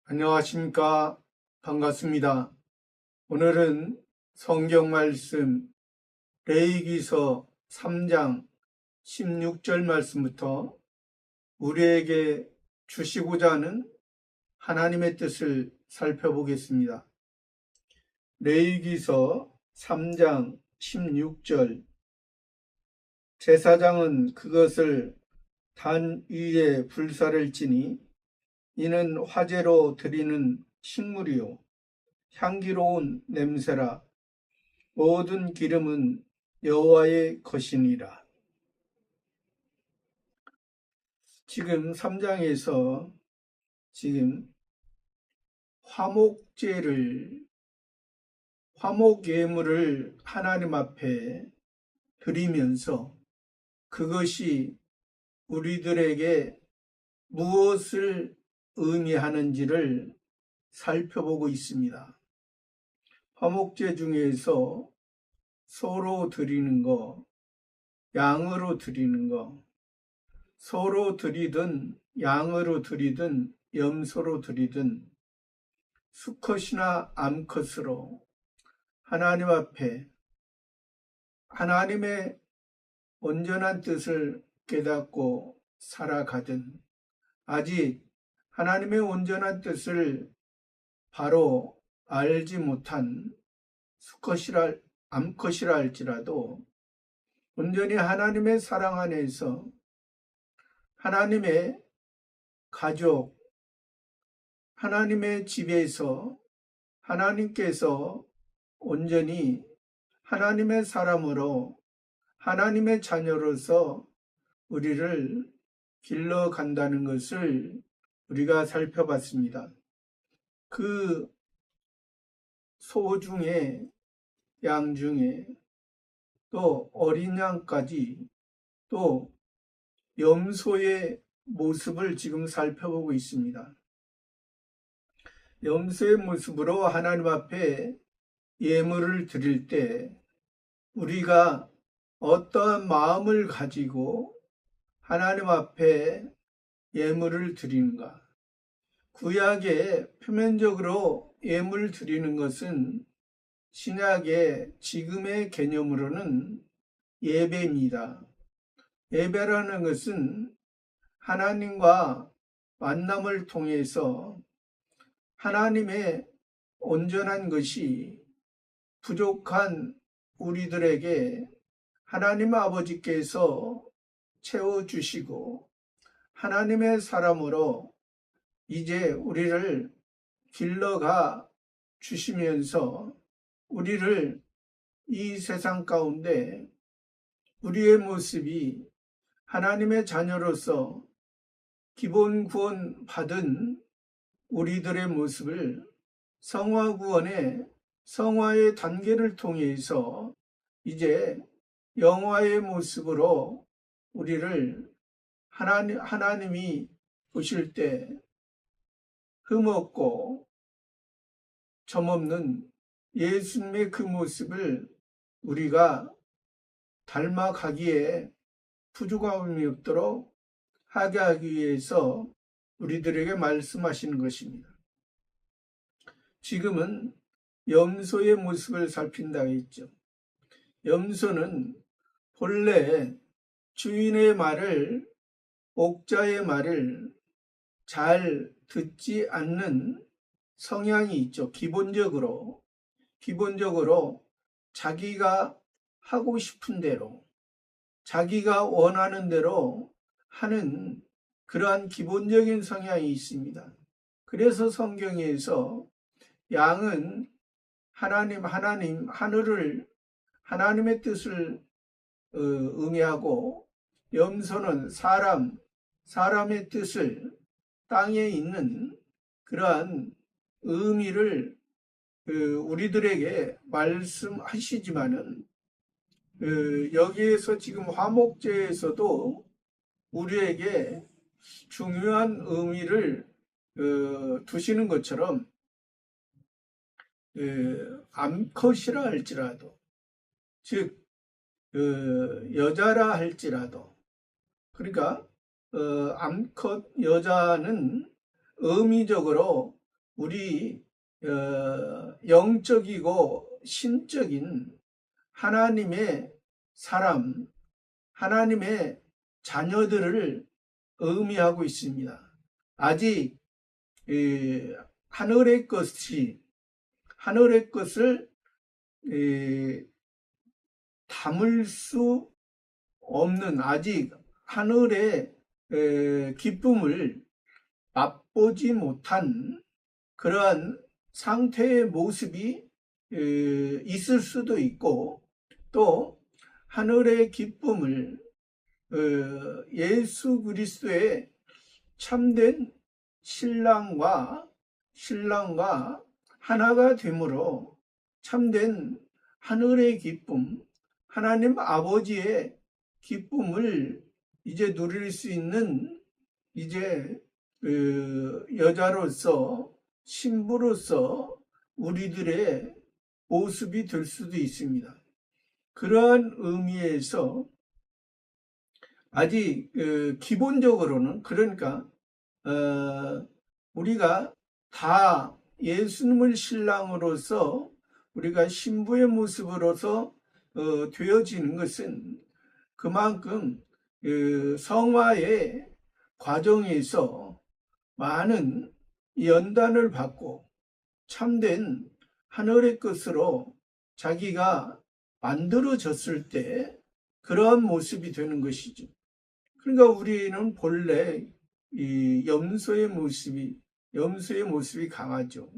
안녕하십니까. 반갑습니다. 오늘은 성경 말씀 레위기서 3장 16절 말씀부터 우리에게 주시고자 하는 하나님의 뜻을 살펴보겠습니다. 레위기서 3장 16절 제사장은 그것을 단 위에 불사를 지니 이는 화제로 드리는 식물이요 향기로운 냄새라. 모든 기름은 여호와의 것이니라. 지금 3장에서 화목 예물을 하나님 앞에 드리면서 그것이 우리들에게 무엇을 의미하는지를 살펴보고 있습니다. 화목제 중에서 소로 드리는 거, 양으로 드리는 거, 소로 드리든 양으로 드리든 염소로 드리든 수컷이나 암컷으로 하나님 앞에 하나님의 온전한 뜻을 깨닫고 살아가든 아직 하나님의 온전한 뜻을 바로 알지 못한 수컷이라 암컷이라 할지라도 온전히 하나님의 사랑 안에서 하나님의 가족, 하나님의 집에서 하나님께서 온전히 하나님의 사람으로 하나님의 자녀로서 우리를 길러간다는 것을 우리가 살펴봤습니다. 그 소 중에 양 중에 또 어린 양까지 또 염소의 모습을 지금 살펴보고 있습니다. 염소의 모습으로 하나님 앞에 예물을 드릴 때 우리가 어떠한 마음을 가지고 하나님 앞에 예물을 드리는가? 구약에 표면적으로 예물 드리는 것은 신약의 지금의 개념으로는 예배입니다. 예배라는 것은 하나님과 만남을 통해서 하나님의 온전한 것이 부족한 우리들에게 하나님 아버지께서 채워주시고 하나님의 사람으로 이제 우리를 길러가 주시면서 우리를 이 세상 가운데 우리의 모습이 하나님의 자녀로서 기본 구원 받은 우리들의 모습을 성화 구원의 성화의 단계를 통해서 이제 영화의 모습으로 우리를 하나님이 보실 때 흠없고 점없는 예수님의 그 모습을 우리가 닮아가기에 부족함이 없도록 하게 하기 위해서 우리들에게 말씀하시는 것입니다. 지금은 염소의 모습을 살핀다 했죠. 염소는 본래 주인의 말을, 옥자의 말을 잘 듣지 않는 성향이 있죠. 기본적으로 자기가 하고 싶은 대로, 자기가 원하는 대로 하는 그러한 기본적인 성향이 있습니다. 그래서 성경에서 양은 하늘을 하나님의 뜻을 의미하고 염소는 사람의 뜻을 땅에 있는 그러한 의미를 우리들에게 말씀하시지만은 여기에서 지금 화목제에서도 우리에게 중요한 의미를 두시는 것처럼 암컷이라 할지라도 즉 여자라 할지라도 그러니까 암컷 여자는 의미적으로 우리 영적이고 신적인 하나님의 사람, 하나님의 자녀들을 의미하고 있습니다. 아직 하늘의 것을 담을 수 없는, 아직 하늘의 기쁨을 맛보지 못한 그러한 상태의 모습이 있을 수도 있고, 또 하늘의 기쁨을 예수 그리스도의 참된 신랑과 하나가 되므로 참된 하늘의 기쁨, 하나님 아버지의 기쁨을 이제 누릴 수 있는 이제 여자로서, 신부로서 우리들의 모습이 될 수도 있습니다. 그러한 의미에서 아직 기본적으로는, 그러니까 우리가 다 예수님을 신랑으로서 우리가 신부의 모습으로서 되어지는 것은 그만큼 성화의 과정에서 많은 연단을 받고 참된 하늘의 것으로 자기가 만들어졌을 때 그러한 모습이 되는 것이죠. 그러니까 우리는 본래 이 염소의 모습이 강하죠.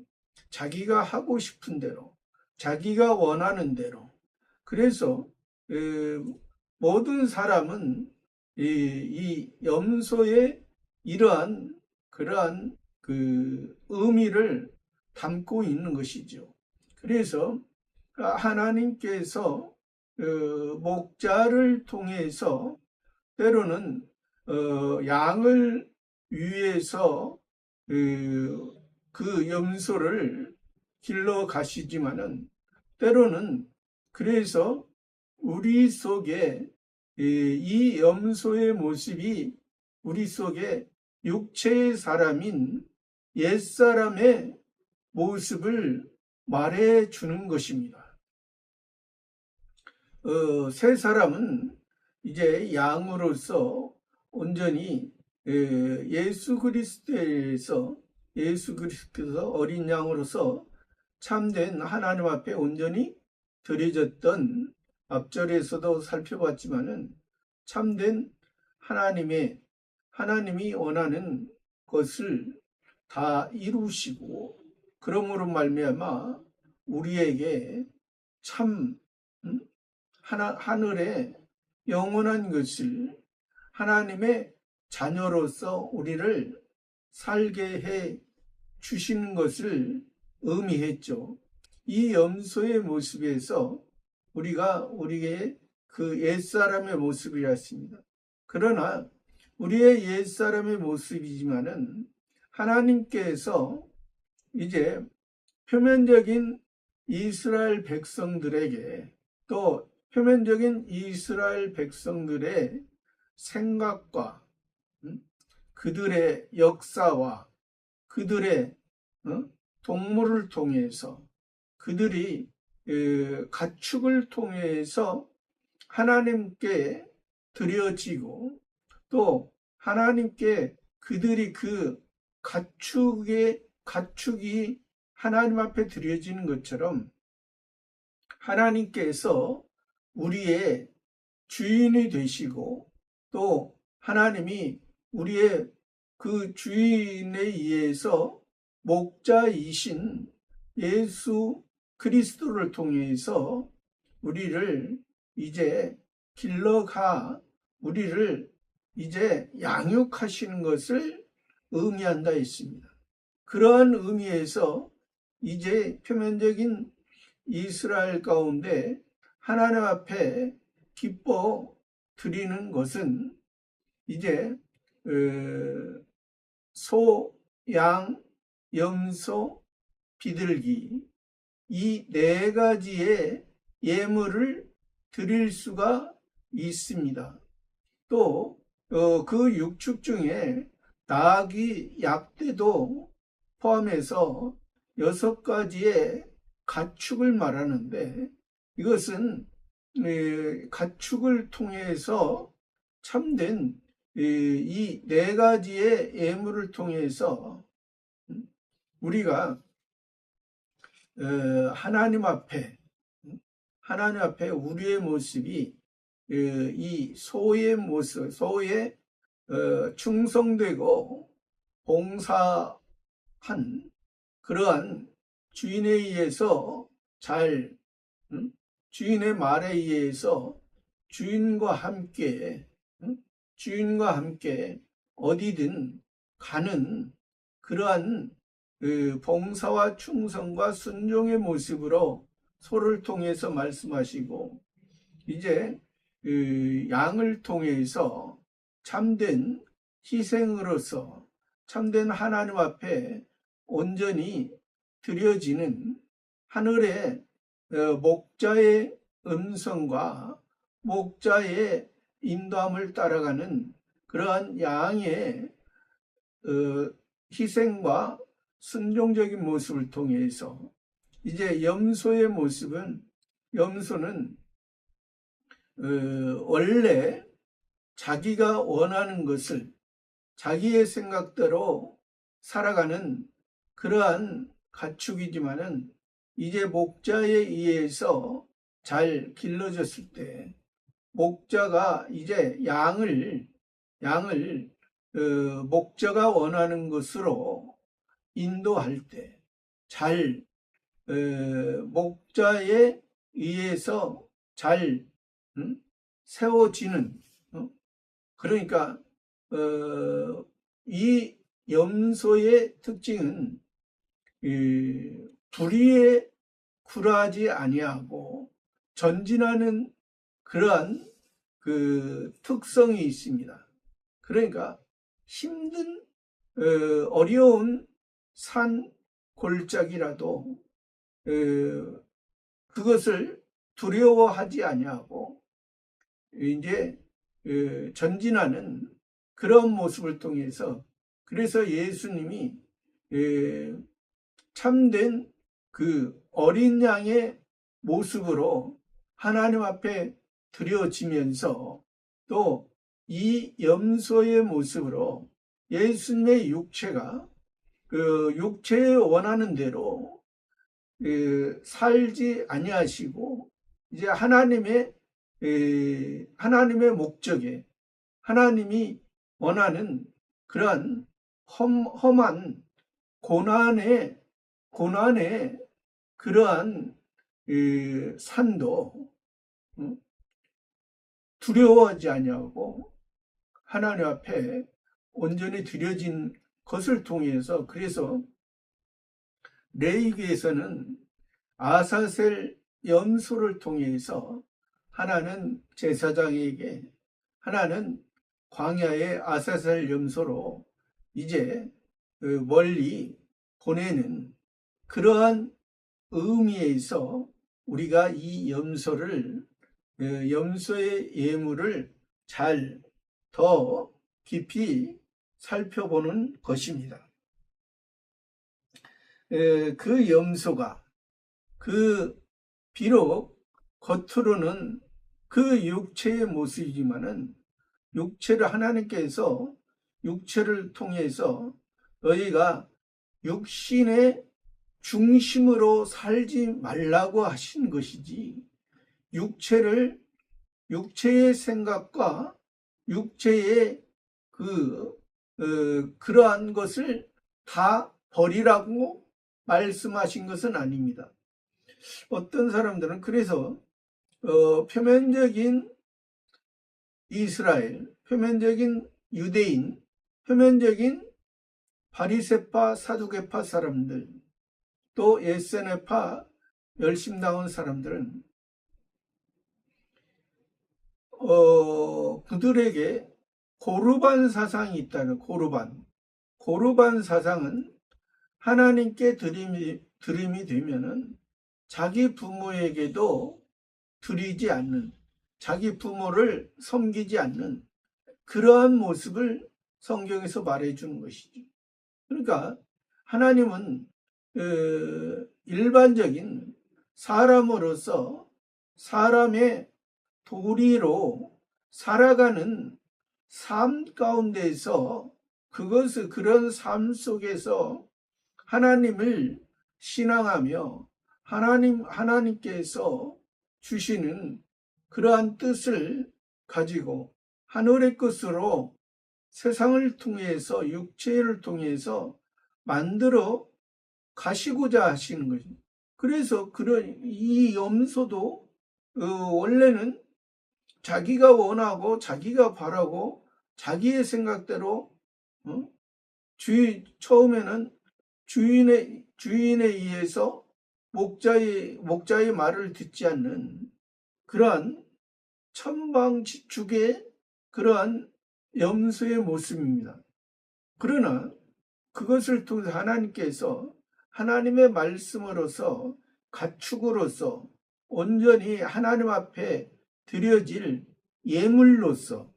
자기가 하고 싶은 대로, 자기가 원하는 대로. 그래서 모든 사람은 이 염소의 그러한 그 의미를 담고 있는 것이죠. 그래서 하나님께서 목자를 통해서 때로는 양을 위해서 그 염소를 길러 가시지만은, 때로는 그래서 우리 속에 이 염소의 모습이 우리 속에 육체의 사람인 옛사람의 모습을 말해 주는 것입니다. 새 사람은 이제 양으로서 온전히 예수 그리스도에서 어린 양으로서 참된 하나님 앞에 온전히 드려졌던, 앞절에서도 살펴봤지만은 참된 하나님이 원하는 것을 다 이루시고, 그러므로 말미암아 우리에게 참 하늘의 영원한 것을, 하나님의 자녀로서 우리를 살게 해 주시는 것을 의미했죠. 이 염소의 모습에서 우리의 그 옛사람의 모습이었습니다. 그러나 우리의 옛사람의 모습이지만은 하나님께서 이제 표면적인 이스라엘 백성들에게, 또 표면적인 이스라엘 백성들의 생각과 그들의 역사와 그들의 동물을 통해서, 그들이 가축을 통해서 하나님께 드려지고, 또 하나님께 그들이 그 가축이 하나님 앞에 드려지는 것처럼 하나님께서 우리의 주인이 되시고, 또 하나님이 우리의 그 주인에 의해서 목자이신 예수 그리스도를 통해서 우리를 이제 우리를 이제 양육하시는 것을 의미한다 했습니다. 그러한 의미에서 이제 표면적인 이스라엘 가운데 하나님 앞에 기뻐 드리는 것은 이제 소, 양, 염소, 비둘기, 이 네 가지의 예물을 드릴 수가 있습니다. 또 그 육축 중에 나귀, 약대도 포함해서 6가지의 가축을 말하는데, 이것은 가축을 통해서 참된 이 4가지의 예물을 통해서 우리가 하나님 앞에 우리의 모습이 이 소의 모습, 소에 충성되고 봉사한 그러한 주인에 의해서 주인의 말에 의해서 주인과 함께 어디든 가는 그러한 봉사와 충성과 순종의 모습으로 소를 통해서 말씀하시고, 이제 양을 통해서 참된 희생으로서 참된 하나님 앞에 온전히 드려지는 하늘의 목자의 음성과 목자의 인도함을 따라가는 그러한 양의 희생과 순종적인 모습을 통해서, 이제 염소의 모습은, 염소는 원래 자기가 원하는 것을 자기의 생각대로 살아가는 그러한 가축이지만은, 이제 목자에 의해서 잘 길러졌을 때, 목자가 이제 양을 목자가 원하는 것으로 인도할 때 잘 목자에 의해서 잘 세워지는, 그러니까 이 염소의 특징은 불의에 굴하지 아니하고 전진하는 그러한 그 특성이 있습니다. 그러니까 힘든 어려운 산 골짜기라도 그것을 두려워하지 아니하고 이제 전진하는 그런 모습을 통해서, 그래서 예수님이 참된 그 어린 양의 모습으로 하나님 앞에 드려지면서, 또 이 염소의 모습으로 예수님의 육체가 그 육체에 원하는 대로 살지 아니하시고, 이제 하나님의 목적에, 하나님이 원하는 그러한 험한 고난의 그러한 산도 두려워하지 아니하고 하나님 앞에 온전히 드려진 것을 통해서, 그래서 레위기에서는 아사셀 염소를 통해서 하나는 제사장에게, 하나는 광야의 아사셀 염소로 이제 멀리 보내는 그러한 의미에서 우리가 이 염소의 예물을 잘 더 깊이 살펴보는 것입니다. 그 염소가 비록 겉으로는 그 육체의 모습이지만은, 육체를 하나님께서 육체를 통해서 너희가 육신의 중심으로 살지 말라고 하신 것이지, 육체의 생각과 육체의 그러한 것을 다 버리라고 말씀하신 것은 아닙니다. 어떤 사람들은 그래서 표면적인 이스라엘, 표면적인 유대인, 표면적인 바리새파, 사두개파 사람들, 또 에세네파 열심당원 사람들은 그들에게 고르반 사상이 있다는, 고르반 사상은 하나님께 드림이 되면은 자기 부모에게도 드리지 않는, 자기 부모를 섬기지 않는 그러한 모습을 성경에서 말해주는 것이죠. 그러니까 하나님은 일반적인 사람으로서 사람의 도리로 살아가는 삶 가운데에서 그런 삶 속에서 하나님을 신앙하며 하나님께서 주시는 그러한 뜻을 가지고 하늘의 것으로 세상을 통해서 육체를 통해서 만들어 가시고자 하시는 거죠. 그래서 이 염소도 원래는 자기가 원하고 자기가 바라고 자기의 생각대로 처음에는 주인에 의해서 목자의 말을 듣지 않는 그러한 천방지축의 그러한 염소의 모습입니다. 그러나 그것을 통해 하나님께서 하나님의 말씀으로서 가축으로서 온전히 하나님 앞에 드려질 예물로서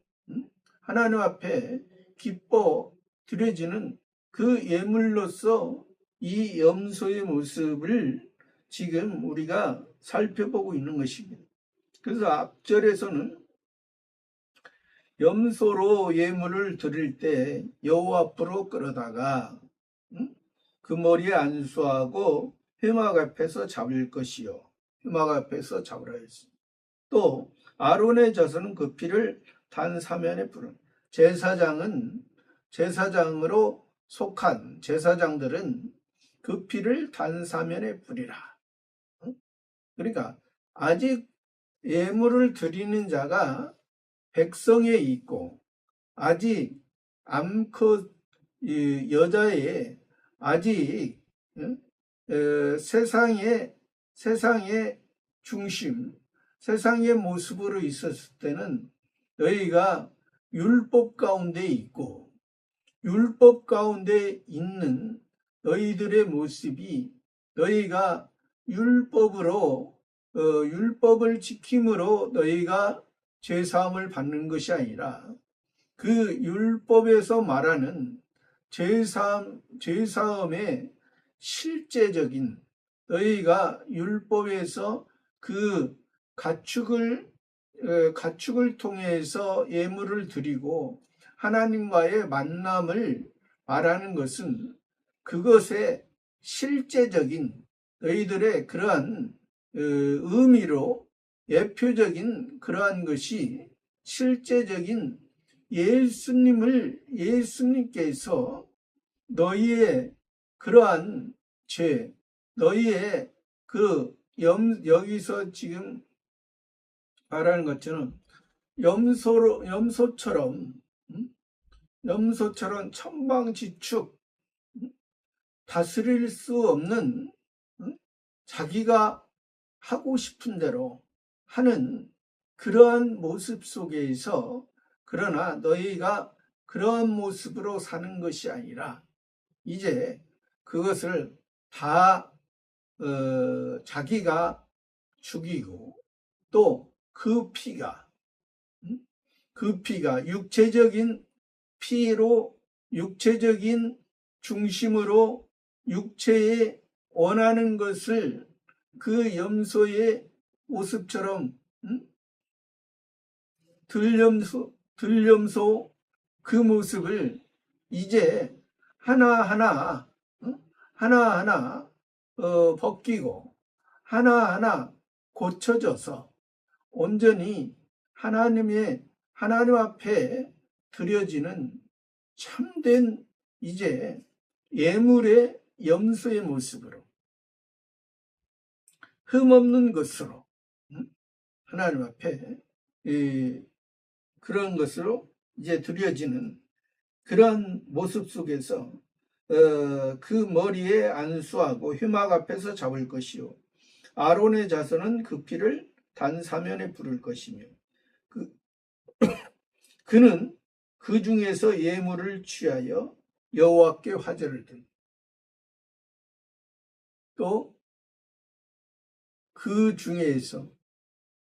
하나님 앞에 기뻐 드려지는 그 예물로서 이 염소의 모습을 지금 우리가 살펴보고 있는 것입니다. 그래서 앞절에서는 염소로 예물을 드릴 때 여호와 앞으로 끌어다가 그 머리에 안수하고 회막 앞에서 잡을 것이요. 회막 앞에서 잡으라 했습니다. 또 아론의 자손은 그 피를 단 사면에 뿌려. 제사장으로 속한 제사장들은 그 피를 단 사면에 뿌리라. 그러니까 아직 예물을 드리는 자가 백성에 있고 아직 암컷 여자의 아직 세상의 중심, 세상의 모습으로 있었을 때는 너희가 율법 가운데 있고 율법 가운데 있는 너희들의 모습이 너희가 율법을 지킴으로 너희가 죄사함을 받는 것이 아니라 그 율법에서 말하는 죄사함의 실제적인 너희가 율법에서 그 가축을 통해서 예물을 드리고 하나님과의 만남을 말하는 것은 그것의 실제적인 너희들의 그러한 의미로 예표적인 그러한 것이 실제적인 예수님께서 너희의 그러한 죄, 너희의 여기서 지금 말하는 것처럼 염소처럼 천방지축 다스릴 수 없는 자기가 하고 싶은 대로 하는 그러한 모습 속에서 그러나 너희가 그러한 모습으로 사는 것이 아니라 이제 그것을 다 자기가 죽이고 또 그 피가 육체적인 피로 육체적인 중심으로 육체에 원하는 것을 그 염소의 모습처럼 들염소 그 모습을 이제 하나하나 벗기고 하나하나 고쳐져서 온전히 하나님 앞에 드려지는 참된 이제 예물의 염소의 모습으로 흠없는 것으로 하나님 앞에 그런 것으로 이제 드려지는 그런 모습 속에서 그 머리에 안수하고 회막 앞에서 잡을 것이요 아론의 자손은 그 피를 단 사면에 부를 것이며 그는 그 중에서 예물을 취하여 여호와께 화제를 든 또 그 중에서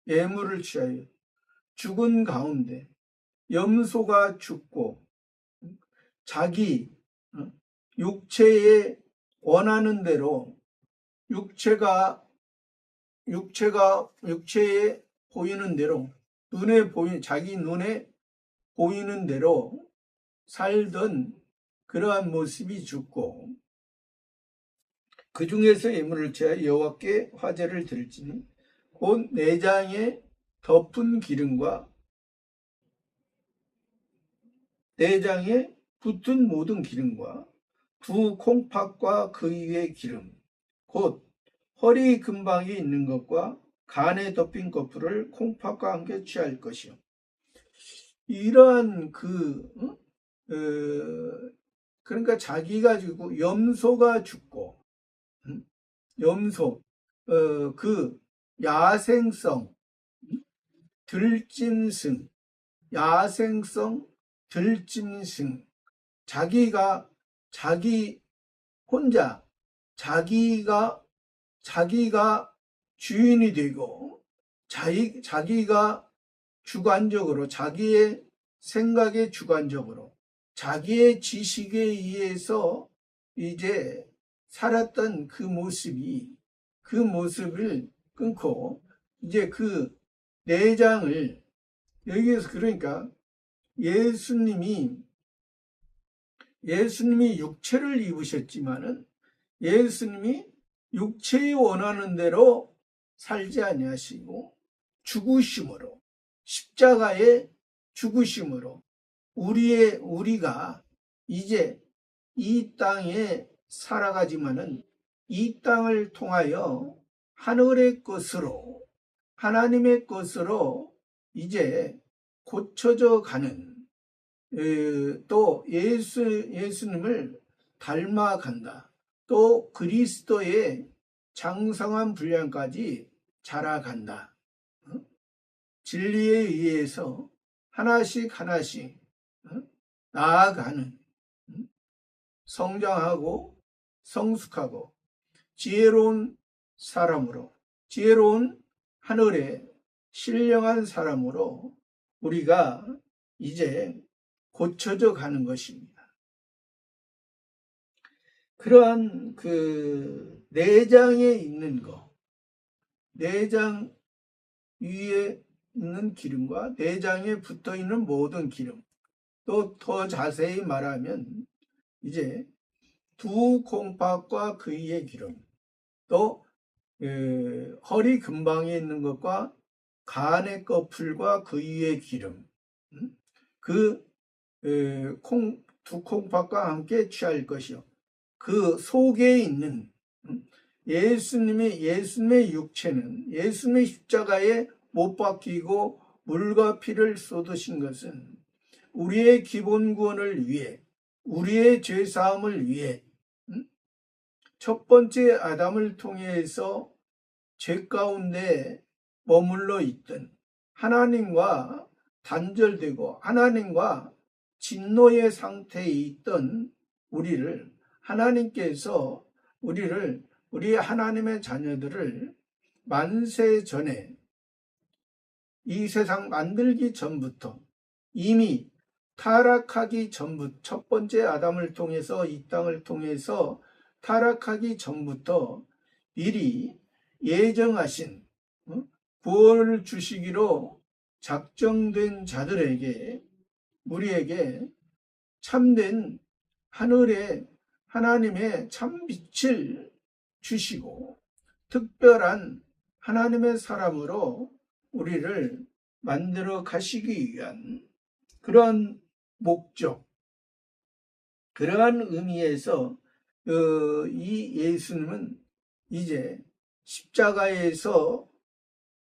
예물을 취하여 죽은 가운데 염소가 죽고 자기 육체의 원하는 대로 육체에 보이는 대로 자기 눈에 보이는 대로 살던 그러한 모습이 죽고, 그 중에서 예물을 제하 여호와께 화제를 드릴지니 곧 내장에 덮은 기름과 내장에 붙은 모든 기름과 두 콩팥과 그 위의 기름 곧 허리 근방이 있는 것과 간에 덮인 거풀을 콩팥과 함께 취할 것이요. 이러한 그러니까 자기가 죽고 염소가 죽고, 염소 그 야생성 들짐승, 자기 혼자 자기가 주인이 되고 자기가 주관적으로 자기의 생각에 주관적으로 자기의 지식에 의해서 이제 살았던 그 모습을 끊고 이제 그 내장을 여기에서 그러니까 예수님이 육체를 입으셨지만은 예수님이 육체에 원하는 대로 살지 아니하시고 죽으심으로 십자가의 죽으심으로 우리가 이제 이 땅에 살아가지만은 이 땅을 통하여 하늘의 것으로 하나님의 것으로 이제 고쳐져 가는 또 예수님을 닮아간다. 또 그리스도의 장성한 분량까지 자라간다. 진리에 의해서 하나씩 나아가는 성장하고 성숙하고 지혜로운 하늘의 신령한 사람으로 우리가 이제 고쳐져 가는 것입니다. 그러한 그 내장에 있는 내장 위에 있는 기름과 내장에 붙어 있는 모든 기름, 또 더 자세히 말하면 이제 두 콩팥과 그 위의 기름, 또 허리 근방에 있는 것과 간의 거풀과 그 위의 기름, 두 콩팥과 함께 취할 것이요. 그 속에 있는 예수님의 육체는 예수님의 십자가에 못 박히고 물과 피를 쏟으신 것은 우리의 기본 구원을 위해, 우리의 죄 사함을 위해 첫 번째 아담을 통해서 죄 가운데 머물러 있던 하나님과 단절되고 하나님과 진노의 상태에 있던 하나님께서 우리 하나님의 자녀들을 만세 전에 이 세상 만들기 전부터 이미 타락하기 전부터 첫 번째 아담을 통해서 이 땅을 통해서 타락하기 전부터 미리 예정하신 구원을 주시기로 작정된 자들에게 우리에게 참된 하나님의 참빛을 주시고 특별한 하나님의 사람으로 우리를 만들어 가시기 위한 그러한 목적, 그러한 의미에서 이 예수님은 이제 십자가에서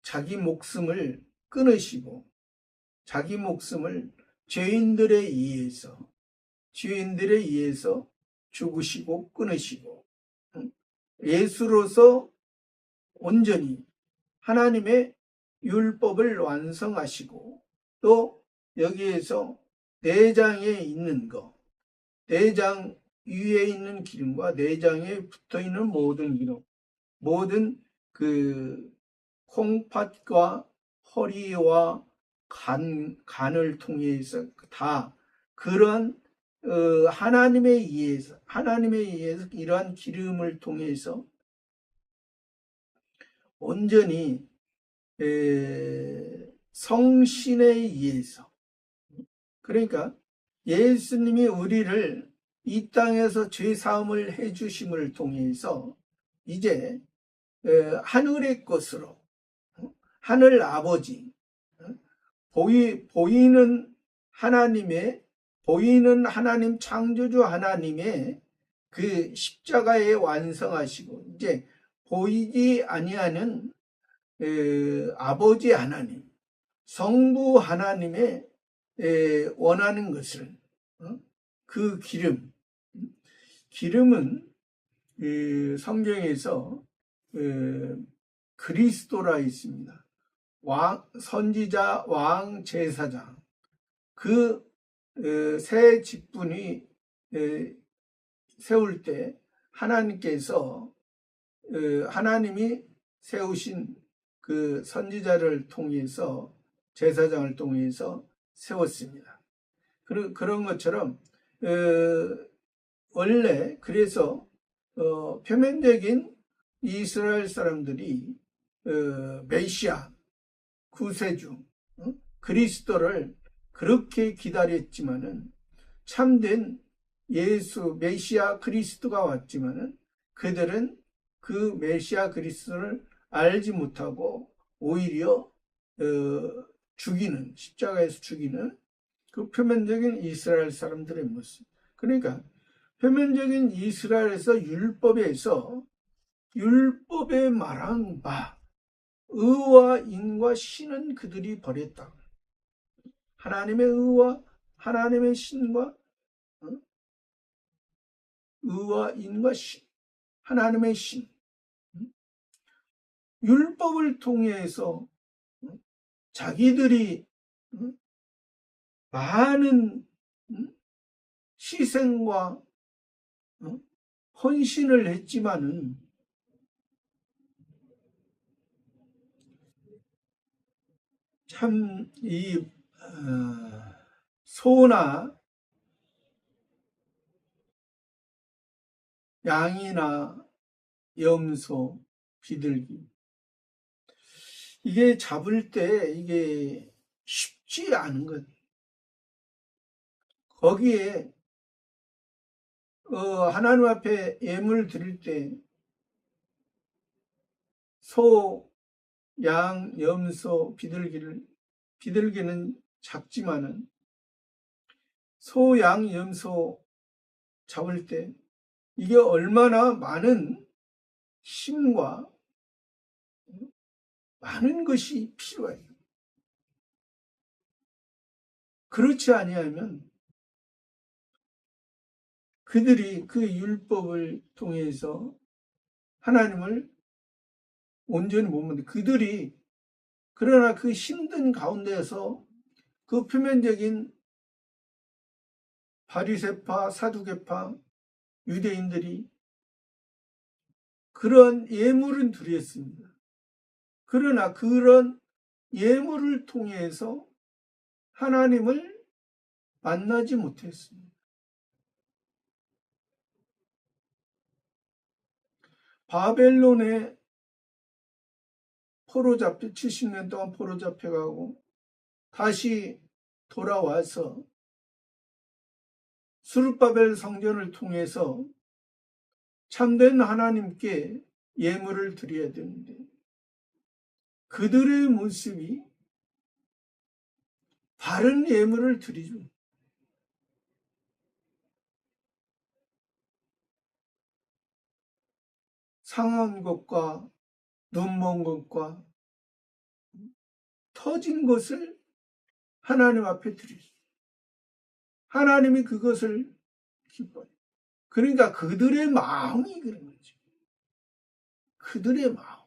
자기 목숨을 끊으시고 자기 목숨을 죄인들에 의해서 죽으시고 끊으시고 예수로서 온전히 하나님의 율법을 완성하시고 또 여기에서 내장에 있는 내장 위에 있는 기름과 내장에 붙어있는 모든 기름, 모든 그 콩팥과 허리와 간을 통해서 다 그런 하나님에 의해서 이러한 기름을 통해서 온전히 성신에 의해서, 그러니까 예수님이 우리를 이 땅에서 죄 사함을 해주심을 통해서 이제 하늘의 것으로, 하늘 아버지, 보이는 하나님 창조주 하나님의 그 십자가에 완성하시고 이제 보이지 아니하는 아버지 하나님, 성부 하나님의 원하는 것을, 그 기름은 성경에서 그리스도라 있습니다. 선지자, 왕, 제사장, 그 세 직분이 세울 때 하나님이 세우신 그 선지자를 통해서, 제사장을 통해서 세웠습니다. 그런 것처럼 원래 그래서 표면적인 이스라엘 사람들이 메시아, 구세주, 그리스도를 그렇게 기다렸지만은, 참된 예수 메시아 그리스도가 왔지만은 그들은 그 메시아 그리스도를 알지 못하고 오히려 십자가에서 죽이는 그 표면적인 이스라엘 사람들의 모습. 그러니까 표면적인 이스라엘에서 율법에 말한 바 의와 인과 신은 그들이 버렸다. 하나님의 의와 하나님의 신과 의와 인과 신, 하나님의 신, 율법을 통해서 자기들이 많은 희생과 헌신을 했지만은 참 이 소나 양이나 염소, 비둘기, 이게 잡을 때 이게 쉽지 않은 것. 거기에 하나님 앞에 예물 드릴 때 소, 양, 염소, 비둘기는 작지만은 소, 양, 염소 잡을 때 이게 얼마나 많은 힘과 많은 것이 필요해요. 그렇지 아니하면 그들이 그 율법을 통해서 하나님을 온전히 못 만들, 그러나 그 힘든 가운데에서 그 표면적인 바리새파, 사두개파, 유대인들이 그런 예물은 드렸습니다. 그러나 그런 예물을 통해서 하나님을 만나지 못했습니다. 바벨론에 70년 동안 포로 잡혀가고 다시 돌아와서 스룹바벨 성전을 통해서 참된 하나님께 예물을 드려야 되는데 그들의 모습이 바른 예물을 드리죠. 상한 것과 눈먼 것과 터진 것을 하나님 앞에 드리죠. 하나님이 그것을 기뻐해요. 그러니까 그들의 마음이 그런 거죠. 그들의 마음.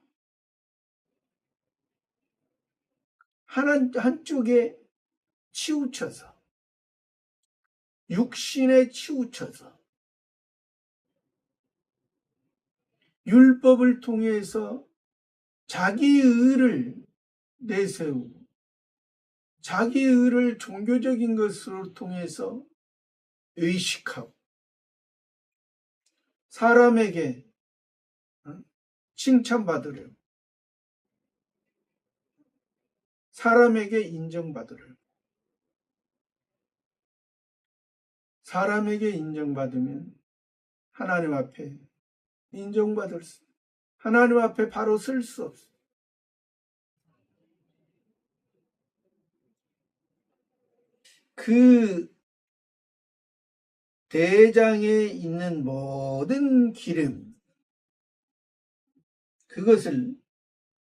한쪽에 치우쳐서, 육신에 치우쳐서, 율법을 통해서 자기 의를 내세우고, 자기 의를 종교적인 것으로 통해서 의식하고 사람에게 칭찬받으려 사람에게 인정받으려 사람에게 인정받으면 하나님 앞에 인정받을 수 하나님 앞에 바로 쓸 수 없어. 그 대장에 있는 모든 기름 그것을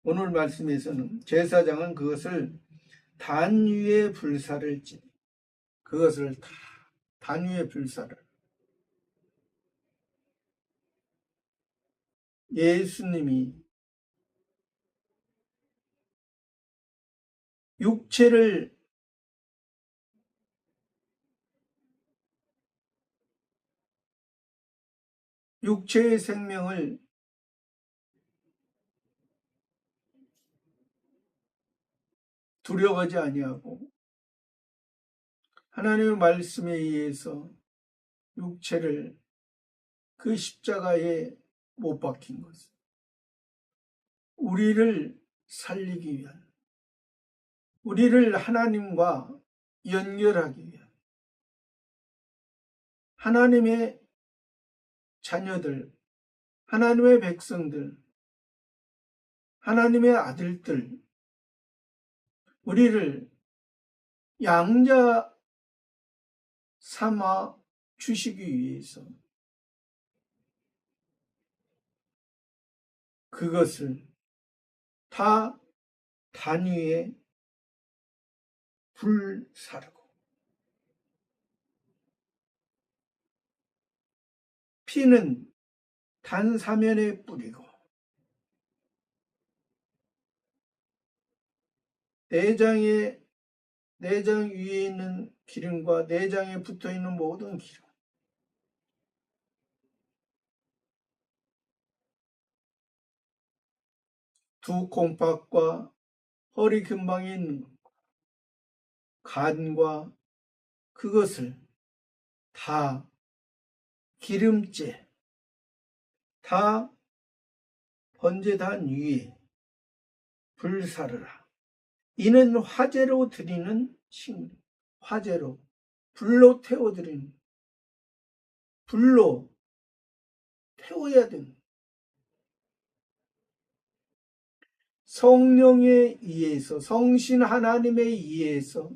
오늘 말씀에서는 제사장은 그것을 단 위에 불사를 지 그것을 다 단 위에 불사를 예수님이 육체의 생명을 두려워하지 아니하고 하나님의 말씀에 의해서 육체를 그 십자가에 못 박힌 것은 우리를 살리기 위한 우리를 하나님과 연결하기 위한 하나님의 자녀들, 하나님의 백성들, 하나님의 아들들, 우리를 양자 삼아 주시기 위해서 그것을 다 단위에 불사르고 피는 단사면에 뿌리고 내장 위에 있는 기름과 내장에 붙어있는 모든 기름 두 콩팥과 허리 근방에 있는 간과 그것을 다 기름째 다 번제단 위에 불사르라. 이는 화제로 드리는 식물 화제로 불로 태워드리는 불로 태워야 되는 성령에 의해서 성신 하나님에 의해서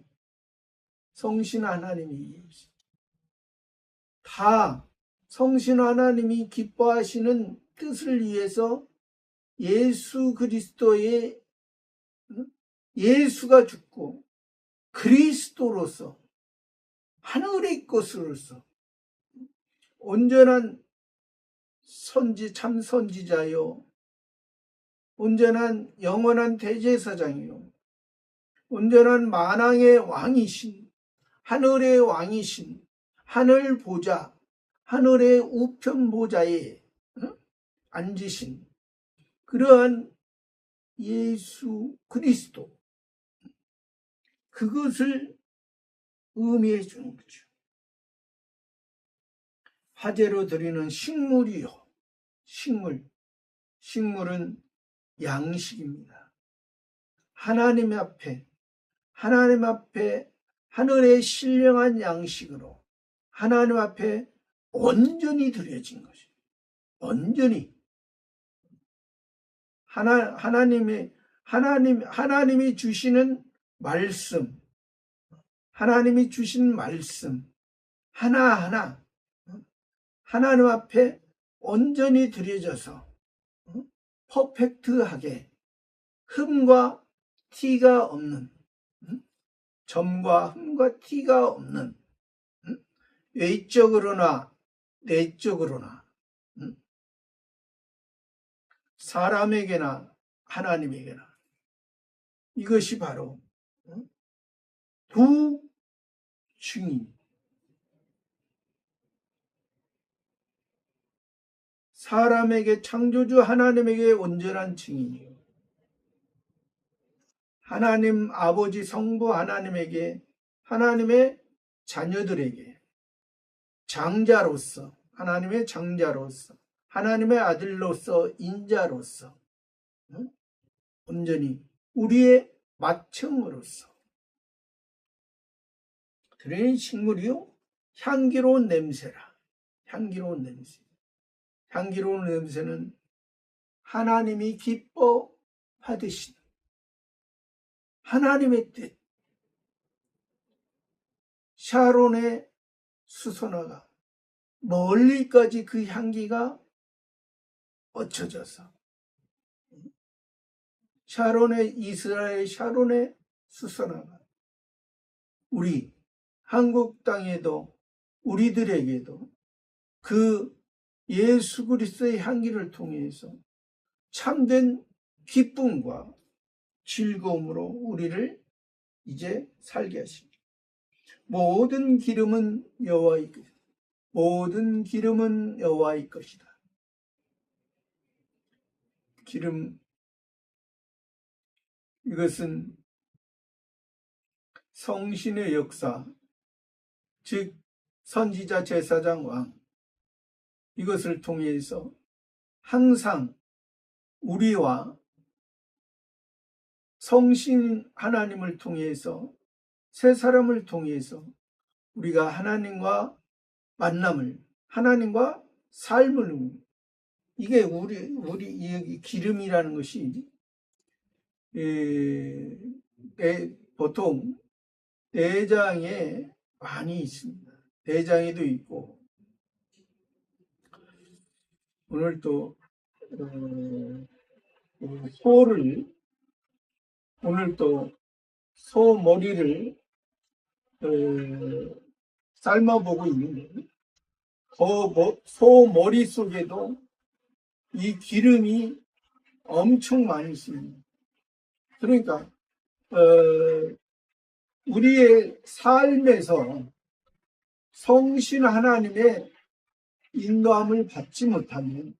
다 성신 하나님이 기뻐하시는 뜻을 위해서 예수 그리스도의 예수가 죽고 그리스도로서 하늘의 것으로서 온전한 참 선지자요 온전한 영원한 대제사장이요 온전한 만왕의 왕이신 하늘의 왕이신 하늘 보좌 하늘의 우편 보좌에 앉으신 그러한 예수 그리스도 그것을 의미해 주는 거죠. 화제로 드리는 식물이요. 식물은 양식입니다. 하나님 앞에 하늘의 신령한 양식으로 하나님 앞에 온전히 드려진 것이에요. 온전히 하나님이 주시는 말씀, 하나님이 주신 말씀 하나하나 하나님 앞에 온전히 드려져서 퍼펙트하게 흠과 티가 없는 점과 흠과 티가 없는 외적으로나 내적으로나 사람에게나 하나님에게나 이것이 바로 두 증인 사람에게 창조주 하나님에게 온전한 증인이요 하나님 아버지 성부 하나님에게 하나님의 자녀들에게 장자로서, 하나님의 장자로서, 하나님의 아들로서, 인자로서, 온전히 우리의 맏형으로서. 그러니 식물이요 향기로운 냄새라. 향기로운 냄새. 향기로운 냄새는 하나님이 기뻐 받으신 하나님의 뜻. 샤론의 수선화가 멀리까지 그 향기가 뻗쳐져서 이스라엘 샤론의 수선화가 우리 한국 땅에도 우리들에게도 그 예수 그리스도의 향기를 통해서 참된 기쁨과 즐거움으로 우리를 이제 살게 하십니다. 모든 기름은 여호와의 것이다. 모든 기름은 여호와의 것이다. 기름, 이것은 성신의 역사, 즉 선지자, 제사장, 왕, 이것을 통해서 항상 우리와 성신 하나님을 통해서 새 사람을 통해서 우리가 하나님과 만남을, 하나님과 삶을, 이게 우리 여기 기름이라는 것이 보통 내장에 많이 있습니다. 내장에도 있고, 오늘 또 소를, 오늘 또 소 머리를 삶아보고 있는데, 소 머리 속에도 이 기름이 엄청 많이 있습니다. 그러니까 우리의 삶에서 성신 하나님의 인도함을 받지 못하면,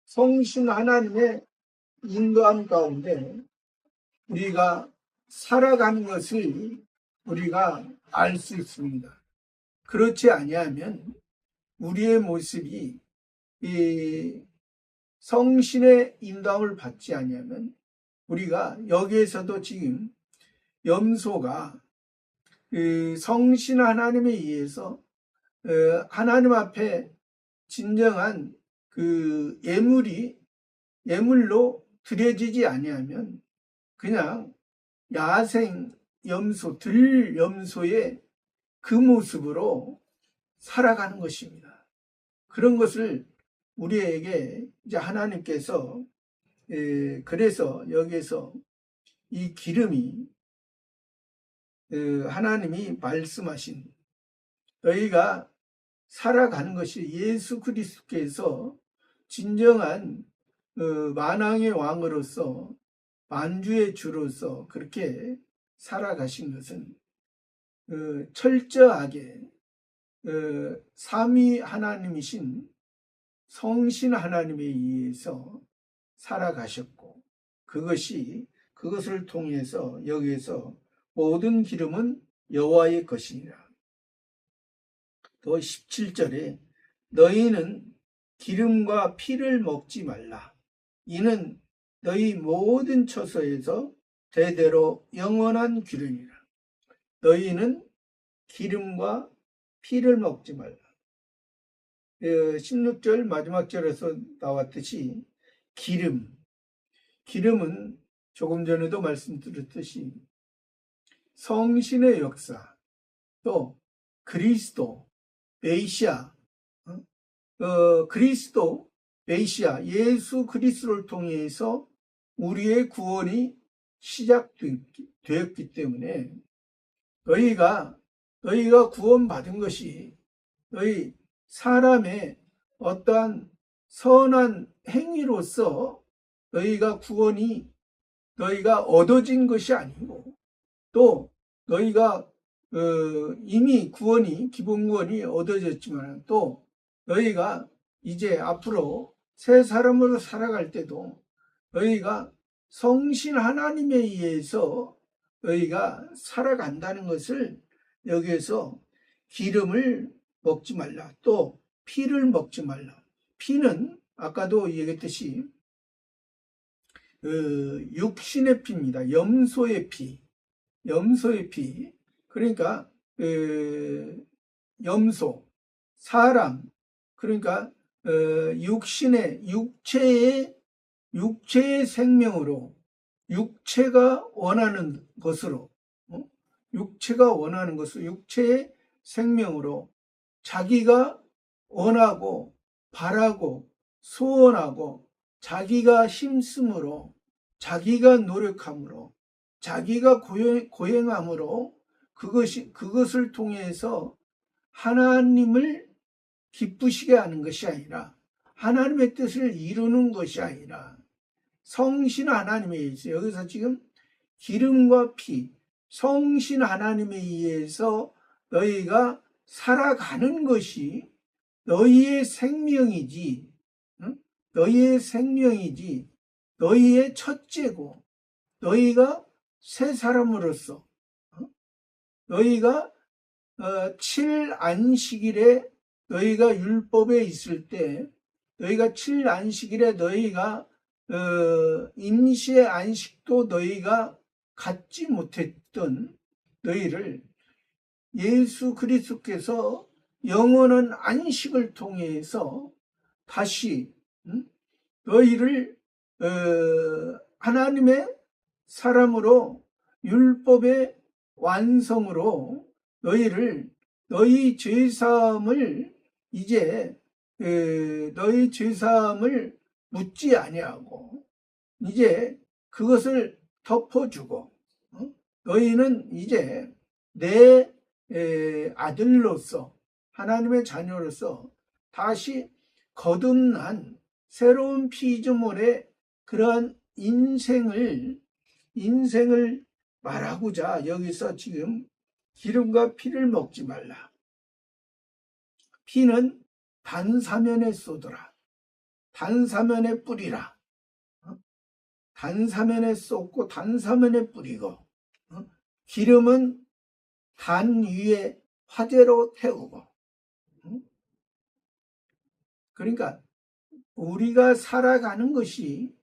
성신 하나님의 인도함 가운데 우리가 살아가는 것을 우리가 알 수 있습니다. 그렇지 아니하면 우리의 모습이 이 성신의 인도함을 받지 아니하면, 우리가 여기에서도 지금 염소가 그 성신 하나님에 의해서 하나님 앞에 진정한 그 예물로 드려지지 아니하면 그냥 야생 염소, 들 염소의 그 모습으로 살아가는 것입니다. 그런 것을 우리에게 이제 하나님께서 그래서 여기에서 이 기름이 하나님이 말씀하신 너희가 살아가는 것이 예수 그리스도께서 진정한 만왕의 왕으로서 만주의 주로서 그렇게 살아가신 것은 철저하게 삼위 하나님이신 성신 하나님에 의해서 살아가셨고, 그것을 통해서 여기에서 모든 기름은 여호와의 것이니라. 또 17절에 너희는 기름과 피를 먹지 말라. 이는 너희 모든 처소에서 대대로 영원한 규례니라. 너희는 기름과 피를 먹지 말라. 16절 마지막 절에서 나왔듯이 기름은 조금 전에도 말씀드렸듯이 성신의 역사, 또 그리스도, 메시아, 그리스도, 메시아, 예수 그리스도를 통해서 우리의 구원이 시작되었기 때문에 너희가 구원받은 것이 너희 사람의 어떠한 선한 행위로서 너희가 얻어진 것이 아니고, 또 너희가 이미 기본 구원이 얻어졌지만, 또 너희가 이제 앞으로 새 사람으로 살아갈 때도 너희가 성신 하나님에 의해서 너희가 살아간다는 것을 여기에서 기름을 먹지 말라. 또 피를 먹지 말라. 피는 아까도 얘기했듯이 육신의 피입니다. 염소의 피. 염소의 피. 그러니까 염소, 사람, 그러니까 육체의 생명으로, 육체가 원하는 것으로, 육체가 원하는 것으로, 육체의 생명으로 자기가 원하고 바라고 소원하고 자기가 힘쓰므로, 자기가 노력함으로, 자기가 고행함으로 그것을 통해서 하나님을 기쁘시게 하는 것이 아니라, 하나님의 뜻을 이루는 것이 아니라 성신 하나님에 의해서, 여기서 지금 기름과 피, 성신 하나님에 의해서 너희가 살아가는 것이 너희의 생명이지, 너희의 생명이지, 너희의 첫째고, 너희가 새 사람으로서, 너희가 7안식일에 너희가 율법에 있을 때, 너희가 7안식일에 너희가 임시의 안식도 너희가 갖지 못했던 너희를 예수 그리스도께서 영원한 안식을 통해서 다시 너희를 하나님의 사람으로, 율법의 완성으로 너희 죄사함을 이제 너희 죄사함을 묻지 아니하고 이제 그것을 덮어주고, 너희는 이제 내 아들로서, 하나님의 자녀로서 다시 거듭난 새로운 피조물의 그러한 인생을 말하고자 여기서 지금 기름과 피를 먹지 말라. 피는 단사면에 쏟으라. 단사면에 뿌리라. 단사면에 쏟고 단사면에 뿌리고, 기름은 단 위에 화재로 태우고. 그러니까 우리가 살아가는 것이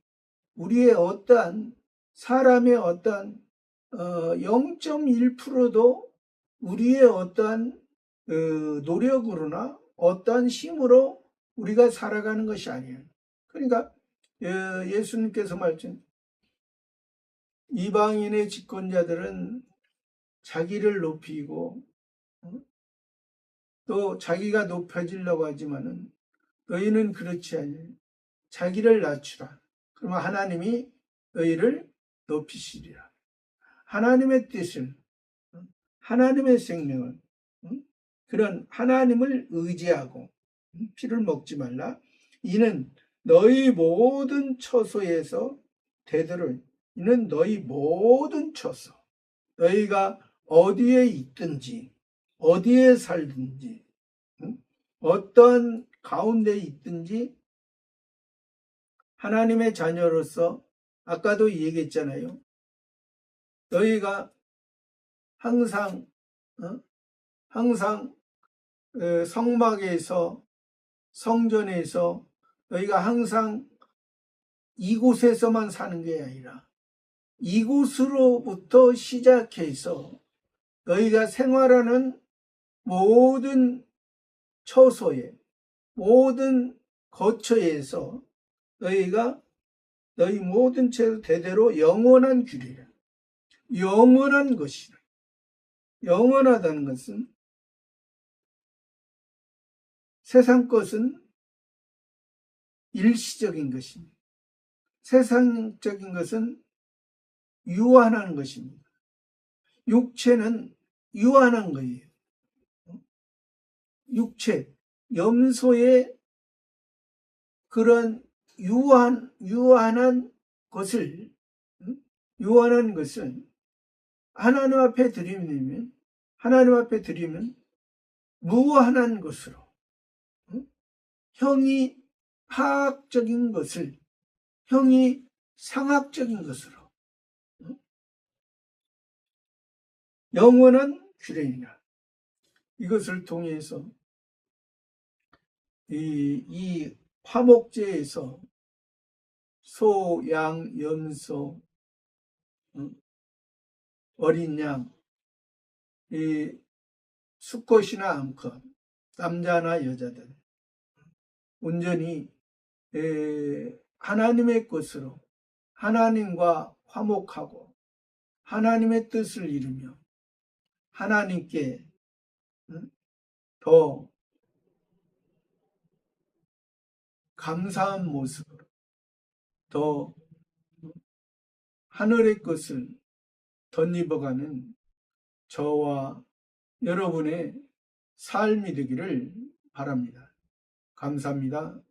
우리의 어떠한 사람의 어떠한 0.1%도 우리의 어떠한 노력으로나 어떠한 힘으로 우리가 살아가는 것이 아니에요. 그러니까 예수님께서 말씀, 이방인의 집권자들은 자기를 높이고 또 자기가 높아지려고 하지만은 너희는 그렇지 아니에요. 자기를 낮추라. 그러면 하나님이 너희를 높이시리라. 하나님의 뜻을, 하나님의 생명을, 그런 하나님을 의지하고 피를 먹지 말라. 이는 너희 모든 처소에서 되도록, 이는 너희 모든 처소, 너희가 어디에 있든지 어디에 살든지 어떤 가운데 있든지 하나님의 자녀로서, 아까도 얘기했잖아요. 너희가 항상 성막에서, 성전에서 너희가 항상 이곳에서만 사는 게 아니라 이곳으로부터 시작해서 너희가 생활하는 모든 처소에, 모든 거처에서 너희 모든 채 대대로 영원한 규례라. 영원한 것이라. 영원하다는 것은, 세상 것은 일시적인 것입니다. 세상적인 것은 유한한 것입니다. 육체는 유한한 거예요. 육체, 염소의 그런 유한한 것을 하나님 앞에 드리면 무한한 것으로, 형이 하악적인 것을 형이 상학적인 것으로, 영원한 규례이라. 이것을 통해서 이 화목제에서 소, 양, 염소, 어린 양, 이 수컷이나 암컷, 남자나 여자들 온전히 하나님의 것으로 하나님과 화목하고 하나님의 뜻을 이루며 하나님께 더 감사한 모습으로 더 하늘의 것을 덧입어가는 저와 여러분의 삶이 되기를 바랍니다. 감사합니다.